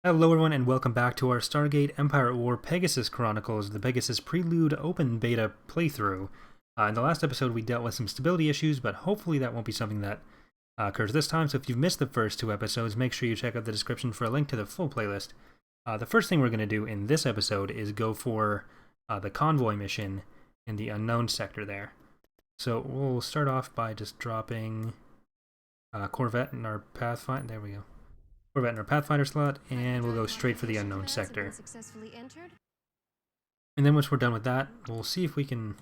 Hello everyone and welcome back to our Stargate Empire at War Pegasus Chronicles, the Pegasus Prelude Open Beta playthrough. In the last episode we dealt with some stability issues, but hopefully that won't be something that occurs this time, so if you've missed the first two episodes, make sure you check out the description for a link to the full playlist. The first thing we're going to do in this episode is go for the convoy mission in the unknown sector there. So we'll start off by just dropping Corvette in our Pathfinder. There we go. Corvette in our Pathfinder slot, and we'll go straight for the unknown sector. And then once we're done with that, we'll see if we can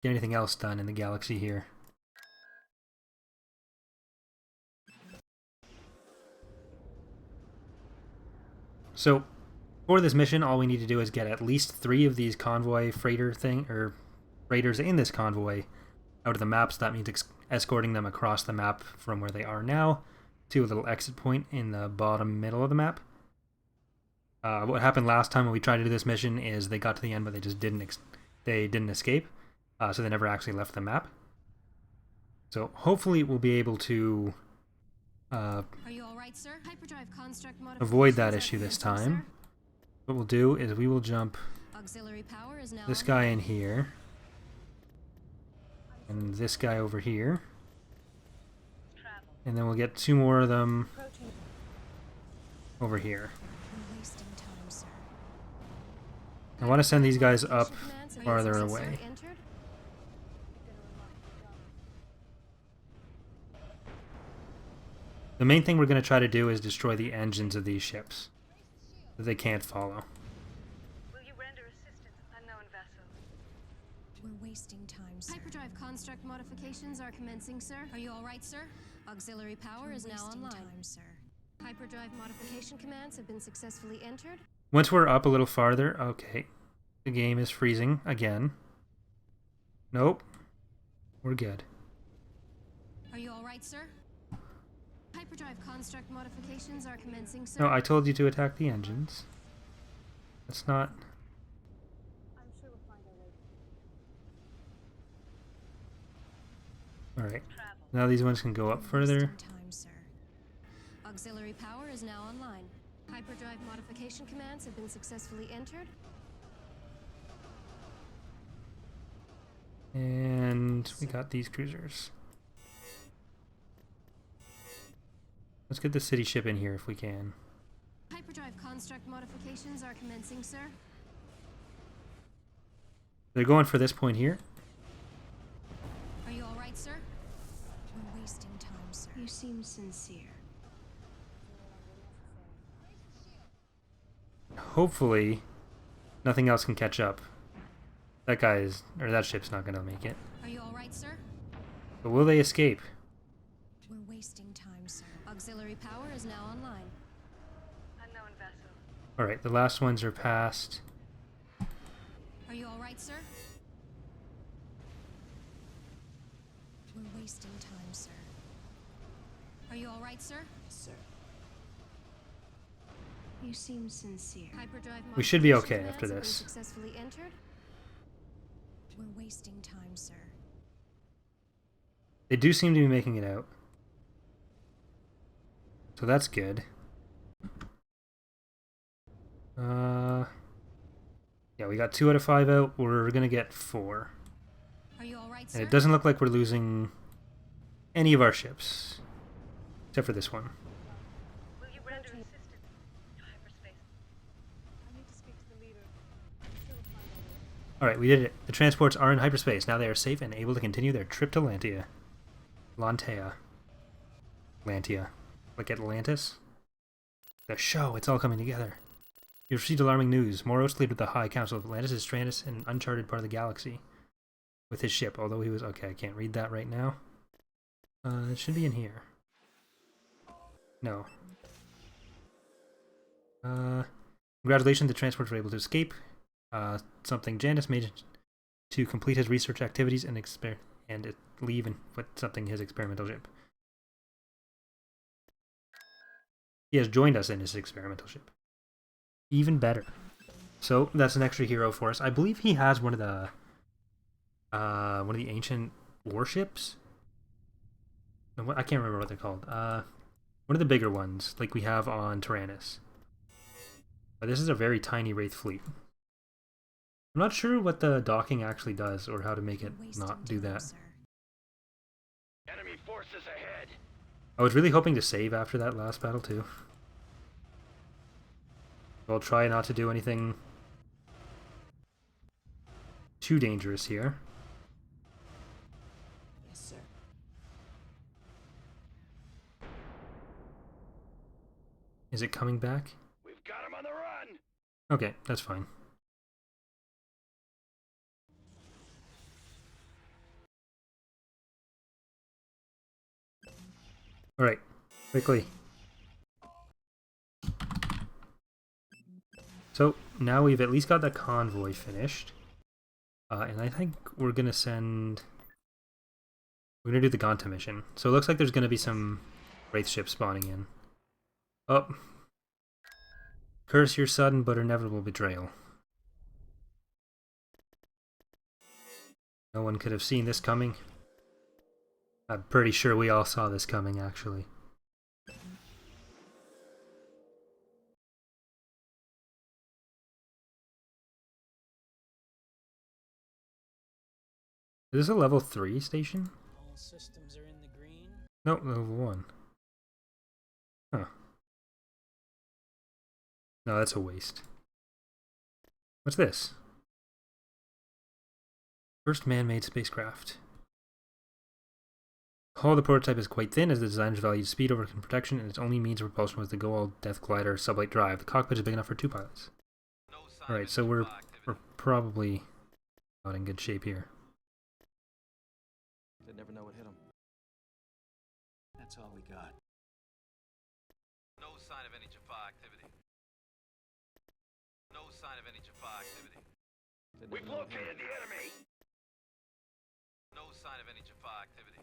get anything else done in the galaxy here. So, for this mission, all we need to do is get at least 3 of these convoy freighters in this convoy out of the map, so that means escorting them across the map from where they are now to a little exit point in the bottom middle of the map. What happened last time when we tried to do this mission is they got to the end, but they just didn't escape, so they never actually left the map. So hopefully we'll be able to avoid that issue this time. What we'll do is we will jump this guy in here, and this guy over here. And then we'll get 2 more of them over here. I want to send these guys up farther away. The main thing we're going to try to do is destroy the engines of these ships, that they can't follow. Will you render assistance, unknown vessel? We're wasting time, sir. Hyperdrive construct modifications are commencing, sir. Are you all right, sir? Auxiliary power is now online. Time, sir. Hyperdrive modification commands have been successfully entered. Once we're up a little farther, okay, the game is freezing again. Nope, we're good. Are you all right, sir? Hyperdrive construct modifications are commencing, sir. No, I told you to attack the engines. That's not... I'm sure we'll find our way. Alright, now these ones can go up further. Time, sir. Auxiliary power is now online. Hyperdrive modification commands have been successfully entered. And we got these cruisers. Let's get the city ship in here if we can. Hyperdrive construct modifications are commencing, sir. They're going for this point here. Are you all right, sir? We're wasting time, sir. You seem sincere. Hopefully, nothing else can catch up. That ship's not gonna make it. Are you all right, sir? But will they escape? We're wasting time, sir. Auxiliary power is now online. Unknown vessel. Alright, the last ones are past. Are you all right, sir? We're wasting time, sir. Are you all right, sir? Sir. You seem sincere. Hyperdrive We should be modification okay after commands have been this. Successfully entered. We're wasting time, sir. They do seem to be making it out. So that's good. Yeah, we got 2 out of 5 out. We're gonna get 4. Are you all right, sir? And it doesn't look like we're losing any of our ships. Except for this one. Will you render assistance to hyperspace? I need to speak to the leader. I'm sure we'll find our way. Alright, we did it. The transports are in hyperspace. Now they are safe and able to continue their trip to Lantia. Lantia. Like Atlantis? The show, it's all coming together. You received alarming news. Moros, leader of the High Council of Atlantis, is stranded in an uncharted part of the galaxy. With his ship, although he was... Okay, I can't read that right now. It should be in here. No. Congratulations, the transports were able to escape. Something Janus made to complete his research activities and leave and put something his experimental ship. He has joined us in his experimental ship. Even better. So that's an extra hero for us. I believe he has one of the ancient warships. I can't remember what they're called. One of the bigger ones, like we have on Tyrannus. But this is a very tiny Wraith fleet. I'm not sure what the docking actually does or how to make it not do that. Enemy forces ahead. I was really hoping to save after that last battle too. I'll try not to do anything too dangerous here. Yes, sir. Is it coming back? We've got him on the run. Okay, that's fine. Alright, quickly. So, now we've at least got the convoy finished. And I think we're gonna send... We're gonna do the Ganta mission. So it looks like there's gonna be some Wraith ships spawning in. Oh. Curse your sudden but inevitable betrayal. No one could have seen this coming. I'm pretty sure we all saw this coming, actually. Is this a level 3 station? All systems are in the green. Nope, level 1. Huh. No, that's a waste. What's this? First man-made spacecraft. Hull of the prototype is quite thin as the designer's valued speed over protection and its only means of propulsion was the Goa'uld Death Glider sublight drive. The cockpit is big enough for 2 pilots. Alright, so we're probably not in good shape here. They never know what hit them. That's all we got. No sign of any Jaffa activity. No sign of any Jaffa activity. We've located the enemy. No sign of any Jaffa activity.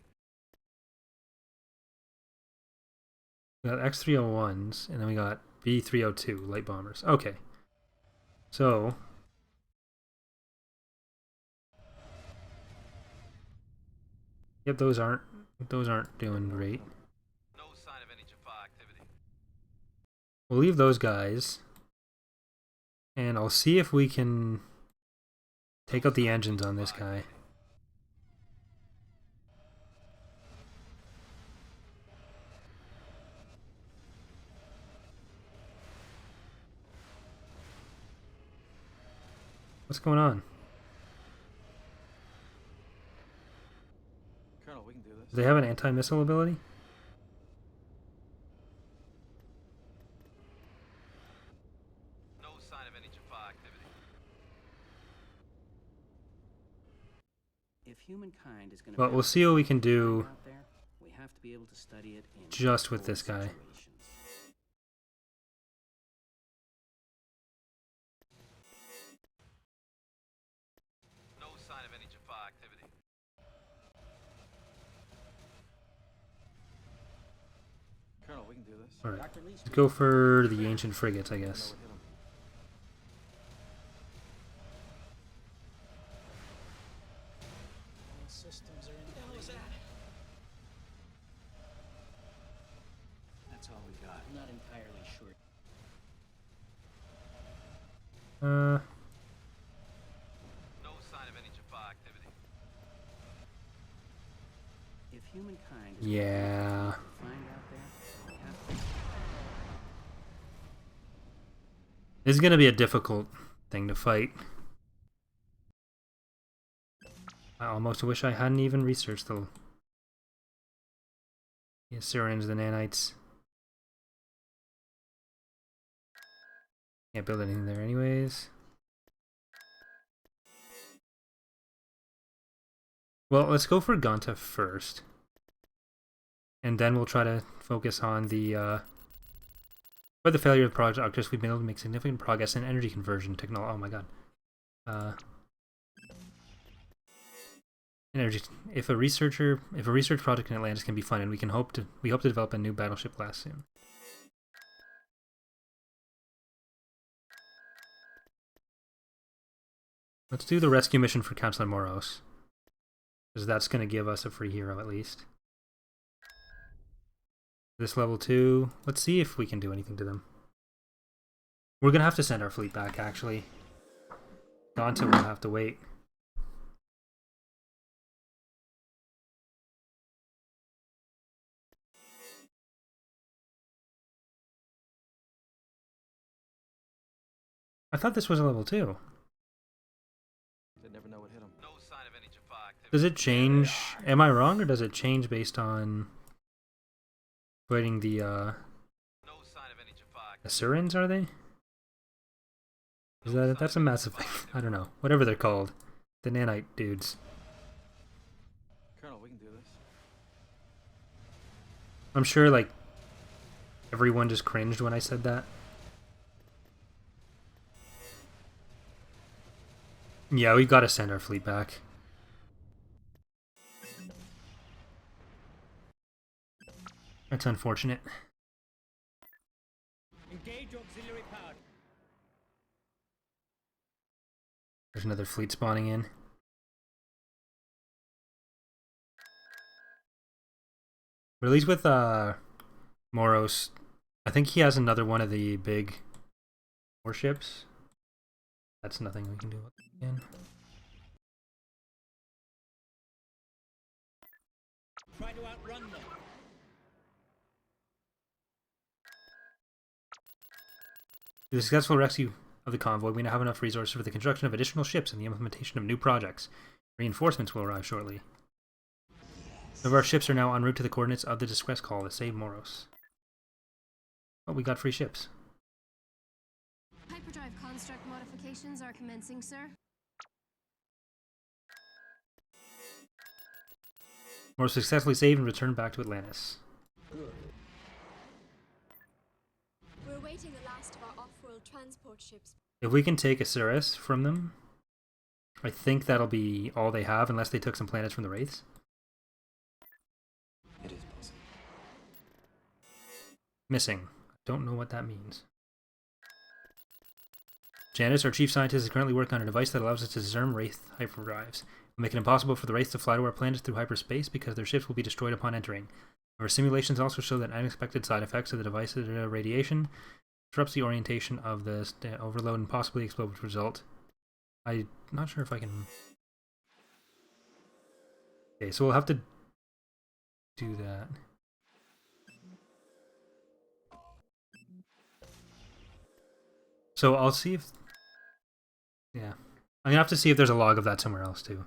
We got X-301s, and then we got B-302 light bombers. Okay. So... Yep, those aren't doing great. No sign of any Jaffa activity. We'll leave those guys. And I'll see if we can take out the engines on this guy. What's going on? Colonel, we can do this. Do they have an anti-missile ability? No sign of any Jaffa activity. If humankind is going to Well, we'll see what we can do out there, we have to be able to study it in just with all this guy. situations. No sign of any Jaffa activity. Colonel, we can do this. Alright, Dr. Lee's let's go for the ancient frigates, I guess. Know what hit 'em. all systems are in the green. That's all we got. I'm not entirely sure. No sign of any Jaffa activity. If humankind is Yeah. to find out there, we have to. This is gonna be a difficult thing to fight. I almost wish I hadn't even researched the Assyrians, the nanites. Can't build anything there anyways. Well, let's go for Ganta first. And then we'll try to focus on the by the failure of Project Arcturus, we've been able to make significant progress in energy conversion technology. Oh my god. Energy. If a research project in Atlantis can be funded, we hope to develop a new battleship class soon. Let's do the rescue mission for Counselor Moros, because that's going to give us a free hero at least. This level 2. Let's see if we can do anything to them. We're gonna have to send our fleet back, actually. Gonta will have to wait. I thought this was a level 2. They never know what hit them. No sign of any Jaffa activity. Does it change? Am I wrong, or does it change based on fighting the No sign of any Jaffa activity. Assurans, are they? Is that's a massive thing. I don't know. Whatever they're called. The nanite dudes. Colonel, we can do this. I'm sure, like, everyone just cringed when I said that. Yeah, we've got to send our fleet back. That's unfortunate. Engage auxiliary power. There's another fleet spawning in. But at least with Moros, I think he has another one of the big warships. That's nothing we can do again. Try to outrun them. With the successful rescue of the convoy, we now have enough resources for the construction of additional ships and the implementation of new projects. Reinforcements will arrive shortly. Some of our ships are now en route to the coordinates of the distress call to save Moros. Oh, we got free ships. Hyperdrive construct modifications are commencing, sir. Moros successfully saved and returned back to Atlantis. We're awaiting the last of our off-world transport ships. If we can take Asserus from them, I think that'll be all they have, unless they took some planets from the Wraiths. It is possible. Missing. Don't know what that means. Janice, our chief scientist, is currently working on a device that allows us to discern Wraith hyperdrives. We'll make it impossible for the Wraiths to fly to our planets through hyperspace because their ships will be destroyed upon entering. Our simulations also show that unexpected side effects of the device's radiation disrupts the orientation of the overload and possibly explode, which result. I'm not sure if I can... Okay, so we'll have to do that. So I'll see if... Yeah. I'm gonna have to see if there's a log of that somewhere else too.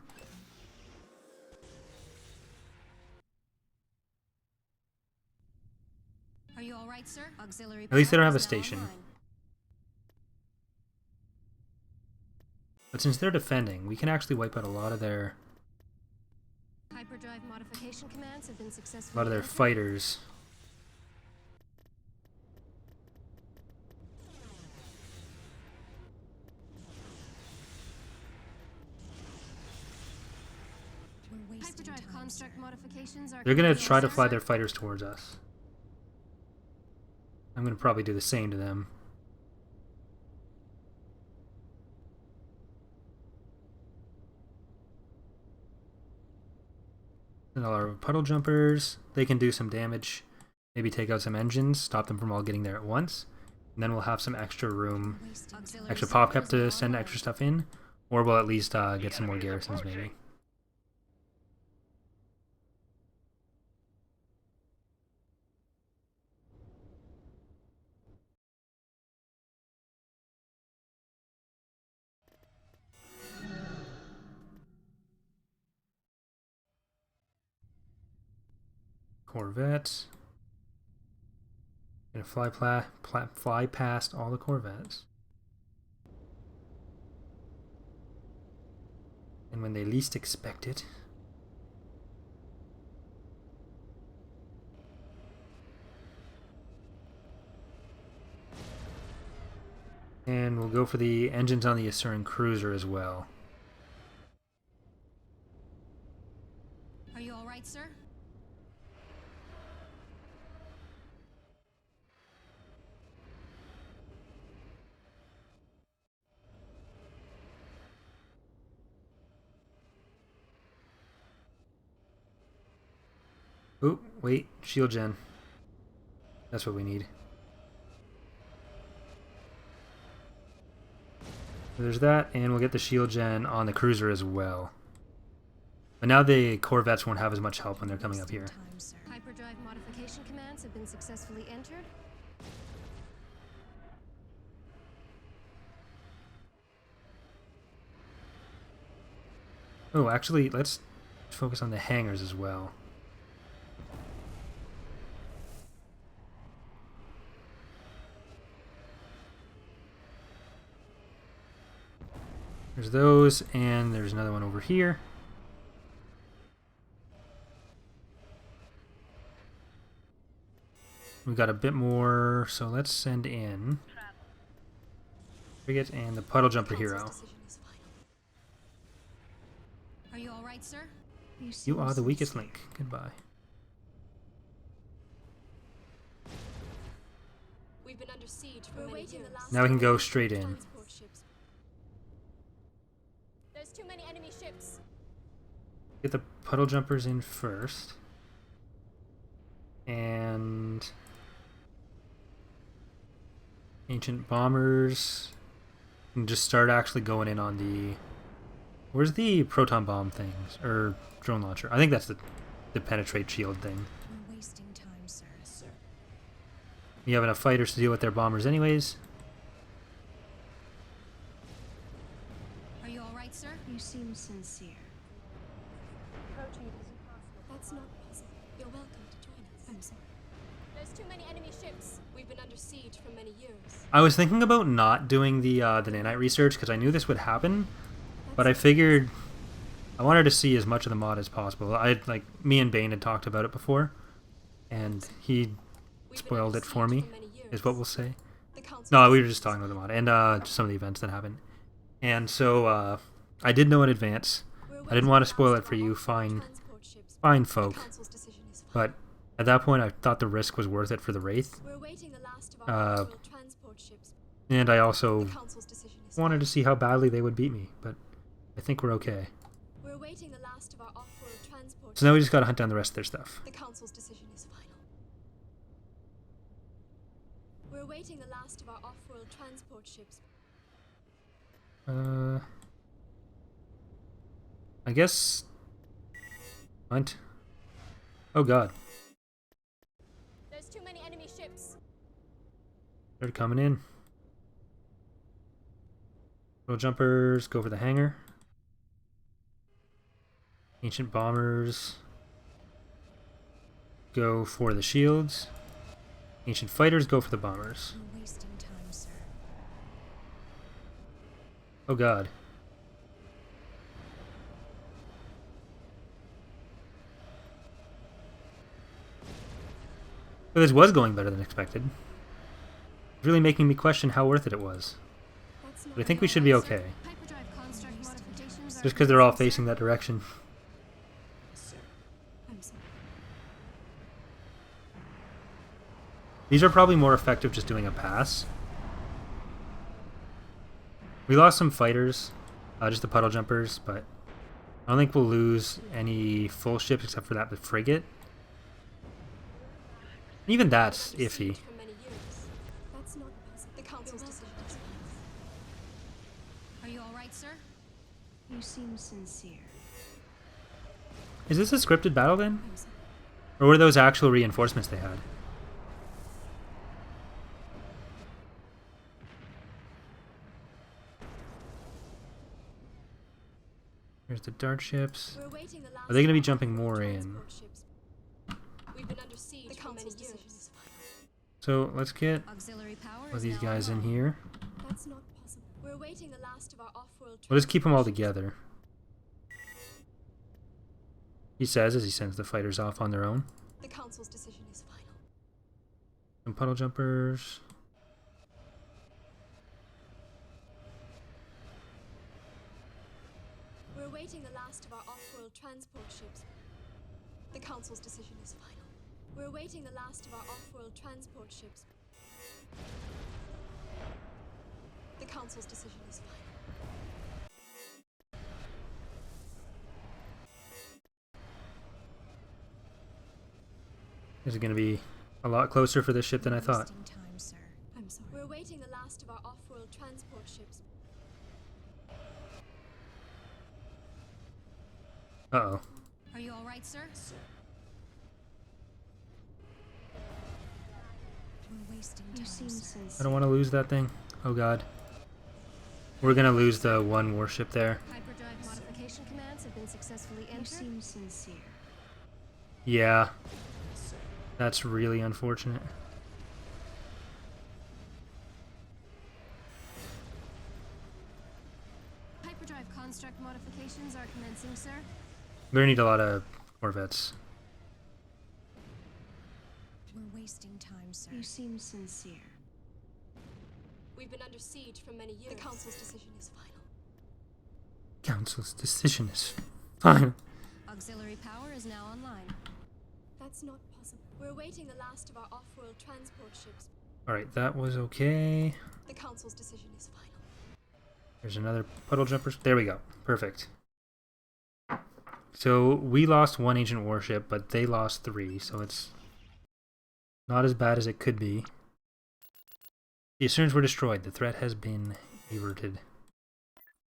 Are you all right, sir? Auxiliary At least they don't power have a is now station. online. But since they're defending, we can actually wipe out a lot of their Hyperdrive modification commands have been successfully a lot of their entered. fighters. We're wasting Hyperdrive construct modifications are They're gonna commencing, try to sir. fly their fighters towards us. I'm gonna probably do the same to them. And all our puddle jumpers, they can do some damage. Maybe take out some engines, stop them from all getting there at once. And then we'll have some extra room, Auxiliary extra pop cap servers to now send online. extra stuff in. Or we'll at least get some more garrisons maybe. Corvettes. Gonna fly past all the Corvettes. And when they least expect it. And we'll go for the engines on the Assyrian cruiser as well. Are you all right, sir? Oh, wait, shield gen. That's what we need. There's that, and we'll get the shield gen on the cruiser as well. But now the corvettes won't have as much help when they're coming up here. Hyperdrive modification commands have been successfully entered. Oh, actually, let's focus on the hangars as well. There's those, and there's another one over here. We've got a bit more, so let's send in frigate and the puddle jumper hero. Are you all right, sir? You are the weakest link. Goodbye. We've been under siege for many years. Now we can go straight in. Transport ships. There's too many enemy ships. Get the puddle jumpers in first. And ancient bombers. And just start actually going in on the... Where's the proton bomb things? Or drone launcher? I think that's the penetrate shield thing. We're wasting time, sir. You have enough fighters to deal with their bombers anyways. Are you all right, sir? You seem sincere. Approaching it isn't possible. That's not possible. You're welcome to join us. I'm sorry. There's too many enemy ships. We've been under siege for many years. I was thinking about not doing the nanite research because I knew this would happen, but I figured I wanted to see as much of the mod as possible. Me and Bane had talked about it before, and he spoiled it for me, is what we'll say. No, we were just talking about the mod and just some of the events that happened. And so I did know in advance. I didn't want to spoil it for you fine folk, but at that point I thought the risk was worth it for the Wraith. And I also wanted to see how badly they would beat me, but I think we're okay. We're awaiting the last of our off-world transport. So now we just gotta hunt down the rest of their stuff. The council's decision is final. We're awaiting the last of our off-world transport ships. I guess... Hunt. Oh god. There's too many enemy ships. They're coming in. Little jumpers, go for the hangar. Ancient bombers, go for the shields. Ancient fighters, go for the bombers. We're wasting time, sir. Oh god. So this was going better than expected. It's really making me question how worth it was. But I think we should be okay. Hyperdrive construct modifications are Just because they're all facing that direction. I'm sorry. These are probably more effective just doing a pass. We lost some fighters, just the puddle jumpers, but I don't think we'll lose any full ships except for that the frigate. Even that's iffy. For many years. That's not possible. The council's decision is final. Are you all right, sir? You seem sincere. Is this a scripted battle then? I'm sorry. Or were those actual reinforcements they had? Here's the dart ships. We're awaiting the last Are they going to be of our jumping off-world more in? transport ships. We've been under siege for many years. So let's get Auxiliary power all is these now guys in online. here. That's not possible. We're awaiting the last of our off-world We'll just keep them all transport ships. together. He says as he sends the fighters off on their own. The council's decision is final. Some puddle jumpers. We're awaiting the last of our off-world transport ships. The council's decision is final. We're awaiting the last of our off-world transport ships. The council's decision is final. This is going to be a lot closer for this ship than I thought. Wasting time, sir. I'm sorry. We're awaiting the last of our off-world transport ships. Uh-oh. Are you all right, sir? We're wasting time. You seem sincere. I don't want to lose that thing. Oh god. We're gonna lose the one warship there. Hyperdrive modification commands have been successfully entered. You seem sincere. Yeah. That's really unfortunate. Hyperdrive construct modifications are commencing, sir. We're gonna need a lot of Corvettes. We're wasting time, sir. You seem sincere. We've been under siege for many years. The Council's decision is final. Council's decision is final. Auxiliary power is now online. That's not possible. We're awaiting the last of our off-world transport ships. Alright, that was okay. The Council's decision is final. There's another puddle jumper. There we go. Perfect. So we lost one ancient warship, but they lost 3, so it's not as bad as it could be. The Asserus were destroyed. The threat has been averted.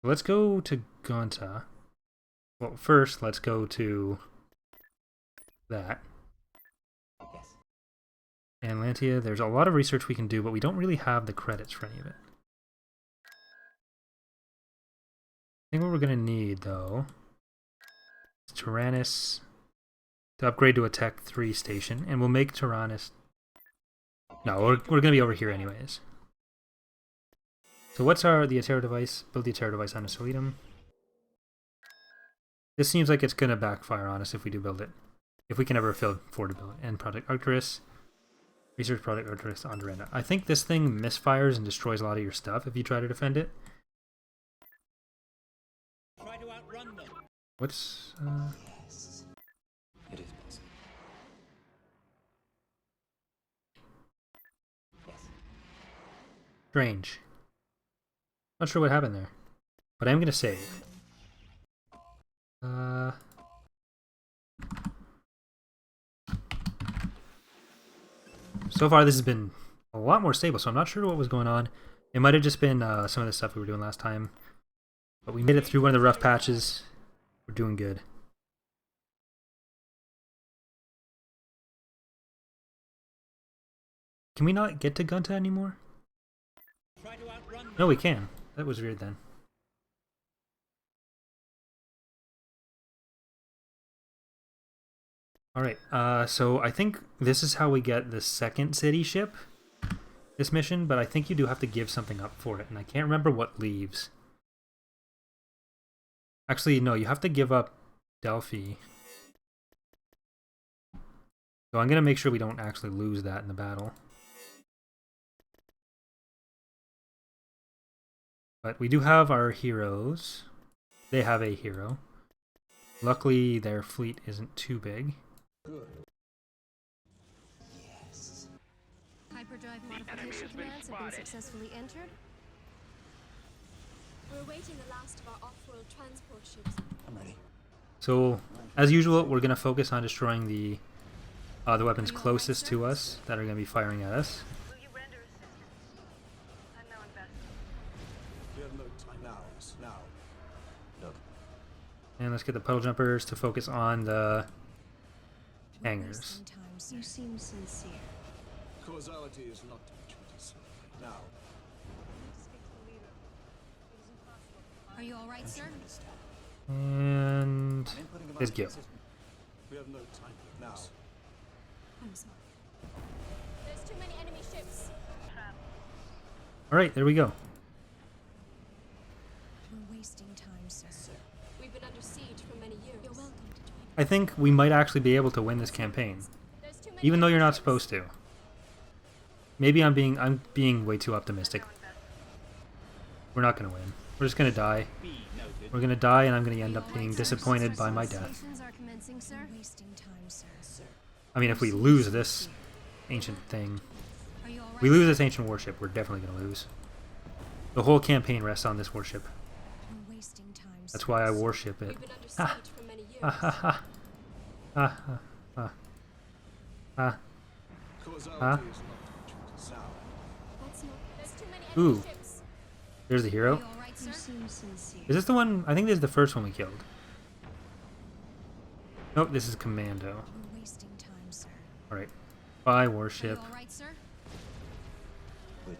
Let's go to Gonta. Well, first, let's go to that. And Lantia, there's a lot of research we can do, but we don't really have the credits for any of it. I think what we're going to need, though, is Tyrannus to upgrade to a Tech 3 station, and we'll make Tyrannus... No, we're going to be over here anyways. So what's the Atera device? Build the Atera device on a Solitum. This seems like it's going to backfire on us if we do build it. If we can ever afford to build it. And Project Arcturus. Research Project Arcturus on Duranda. I think this thing misfires and destroys a lot of your stuff if you try to defend it. Try to outrun them. What's... Yes. It is possible. Yes. Strange. Not sure what happened there. But I'm going to save. So far this has been a lot more stable, so I'm not sure what was going on. It might have just been some of the stuff we were doing last time. But we made it through one of the rough patches. We're doing good. Can we not get to Gunta anymore? Try to outrun them. No, we can. That was weird then. Alright, so I think this is how we get the second city ship, this mission, but I think you do have to give something up for it, and I can't remember what leaves. Actually, no, you have to give up Delphi. So I'm going to make sure we don't actually lose that in the battle. But we do have our heroes. They have a hero. Luckily, their fleet isn't too big. Good. Yes. Hyperdrive modification commands have been successfully entered. We're awaiting the last of our off-world transport ships. I'm ready. So, as usual, we're going to focus on destroying the weapons closest to us that are going to be firing at us. Will you render assistance? I'm now invested. We have no time now. Now. Look. And let's get the puddle jumpers to focus on the We're hangars. wasting time, sir. You seem sincere. Causality is not to be treated so. Now. Speak to the leader. It is impossible. Are you all right, sir? And his Gil. We have no time now. I'm sorry. There's too many enemy ships. Alright, there we go. We're wasting time, sir. We've been under siege for many years. You're welcome to join. I think we might actually be able to win this campaign. There's too many Even though you're enemy not ships. supposed to. Maybe I'm being way too optimistic. We're not gonna win. We're just gonna die. Be noted. We're gonna die and I'm gonna end Are up you all being right, sir? disappointed by my death. Stations are commencing, sir. We're wasting time, sir. I mean, if we lose this ancient thing, Are you all right? we lose this ancient warship, we're definitely gonna lose. The whole campaign rests on this warship. We're wasting time, sir. That's why I worship it. We've been under siege for many years. Ha ha ha. Ha ha ha. Ha. Causality Huh? is not to be treated so. That's not. There's too many Ooh. enemy ships. There's the Are hero. you all right, sir? You seem sincere. Is this the one? I think this is the first one we killed. Nope, this is Commando. We're wasting time, sir. Alright. Bye, Are you warship. all right, sir? Which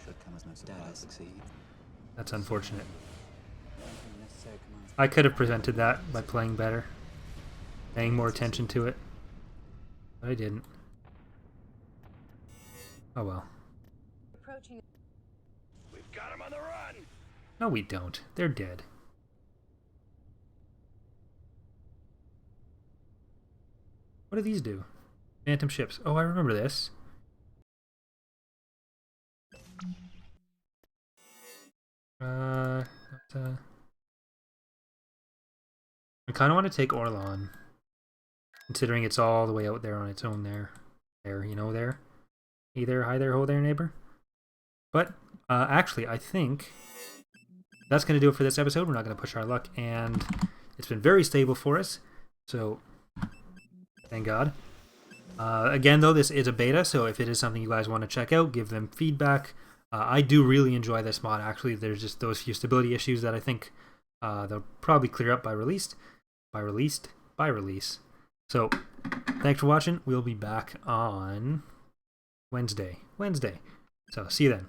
should come as no surprise. Did I succeed? That's unfortunate. Anything necessary commands. I could have prevented that by playing better. Paying more attention to it. But I didn't. Oh well. Approaching. We've got him on the run. No, we don't. They're dead. What do these do? Phantom ships. Oh, I remember this. I kind of want to take Orlon, considering it's all the way out there on its own there. There, you know, there. Hey there, hi there, ho there, neighbor. But, actually, I think that's going to do it for this episode. We're not going to push our luck, and it's been very stable for us, so thank God. Again, though, this is a beta, so if it is something you guys want to check out, give them feedback. I do really enjoy this mod, actually. There's just those few stability issues that I think they'll probably clear up by release. So, thanks for watching. We'll be back on Wednesday. So, see you then.